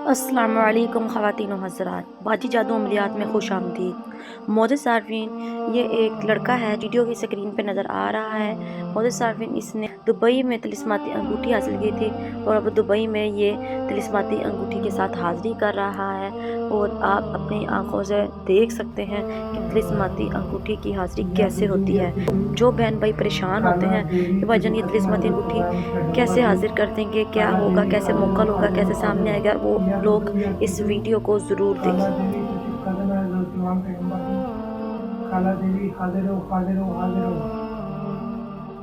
अस्सलाम वालेकुम ख़वातीन व हज़रात, बाजी जादू अमलियात में खुश आमदीद। मोअज़्ज़िज़ सार्फ़िन, ये एक लड़का है, वीडियो की स्क्रीन पे नज़र आ रहा है। मोअज़्ज़िज़ सार्फ़िन, इसने दुबई में तिलिस्माती अंगूठी हासिल की थी और अब दुबई में ये तिलिस्माती अंगूठी के साथ हाज़िरी कर रहा है और आप अपनी आँखों से देख सकते हैं कि तिलिस्माती अंगूठी की हाज़िरी कैसे होती है। जो बहन भाई परेशान होते हैं कि भाईजान ये तिलिस्माती अंगूठी कैसे हाज़िर कर देंगे, क्या होगा, कैसे मोक्कल होगा, कैसे सामने आएगा, वो लोग इस वीडियो को ज़रूर खाला देखें। देवी तो चुप कर देना जो इमाम पैगंबर की खाला देवी हाजिर हो हाजिर हो हाजिर हो।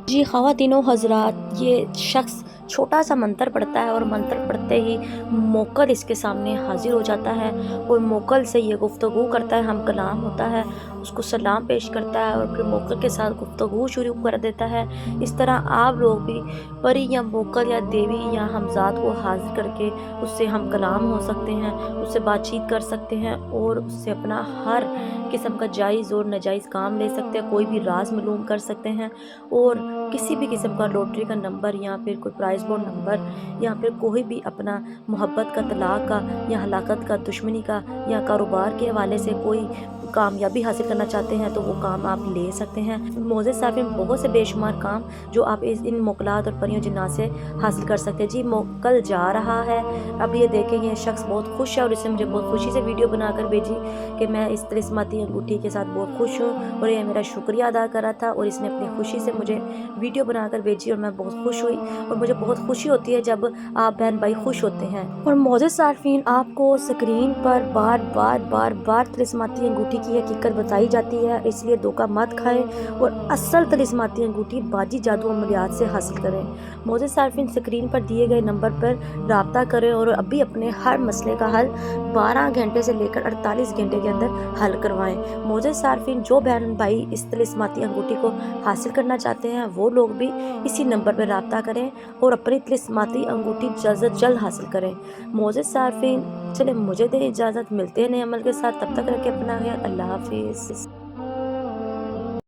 जी ख़वातीनो हज़रात, ये शख्स छोटा सा मंत्र पढ़ता है और मंत्र पढ़ते ही मोक्कल इसके सामने हाज़िर हो जाता है और मोक्कल से ये गुफ्तगू करता है, हम कलाम होता है, उसको सलाम पेश करता है और फिर मोक्कल के साथ गुफ्तगू शुरू कर देता है। इस तरह आप लोग भी परी या मोक्कल या देवी या हमज़ात को हाज़िर करके उससे हम कलाम हो सकते हैं, उससे बातचीत कर सकते हैं और उससे अपना हर किस्म का जायज़ और नाजायज़ काम ले सकते हैं, कोई भी राज मालूम कर सकते हैं और किसी भी किस्म का लॉटरी का नंबर या फिर कोई प्राइज़ बोर्ड नंबर या फिर कोई भी अपना मोहब्बत का, तलाक का या हलाकत का, दुश्मनी का या कारोबार के हवाले से कोई कामयाबी हासिल करना चाहते हैं तो वो काम आप ले सकते हैं। मोअज़्ज़िज़ सार्फ़िन, बहुत से बेशुमार काम जो आप इन मोकलात और परियों जिन्नात से हासिल कर सकते हैं। जी मोक्कल जा रहा है, अब ये देखें, ये शख्स बहुत खुश है और इसने मुझे बहुत खुशी से वीडियो बनाकर भेजी कि मैं इस तिलिस्माती अंगूठी के साथ बहुत खुश हूँ और ये मेरा शुक्रिया अदा करा था और इसने अपनी खुशी से मुझे वीडियो बनाकर भेजी और मैं बहुत खुश हुई और मुझे बहुत खुशी होती है जब आप बहन भाई खुश होते हैं। और मोअज़्ज़िज़ सार्फ़िन, आपको स्क्रीन पर बार बार तिलिस्माती अंगूठी की हकीकत बताई जाती है, इसलिए धोखा मत खाएं और असल तिलिस्माती अंगूठी बाजी जादू अमलियात से हासिल करें। मोअज़्ज़िज़ सार्फ़िन, स्क्रीन पर दिए गए नंबर पर राब्ता करें और अभी अपने हर मसले का हल 12 घंटे से लेकर 48 घंटे के अंदर हल करवाएं। मोअज़्ज़िज़ सार्फ़िन, जो बहन भाई इस तिलिस्माती अंगूठी को हासिल करना चाहते हैं वो लोग भी इसी नंबर पर राब्ता करें और अपनी तिलिस्माती अंगूठी जल्द से जल्द हासिल करें। मोअज़्ज़िज़ सार्फ़िन, चलें मुझे दें इजाज़त, मिलते हैं नए अमल के साथ, तब तक रखें अपना ख्याल। अल्लाह हाफ़िज़।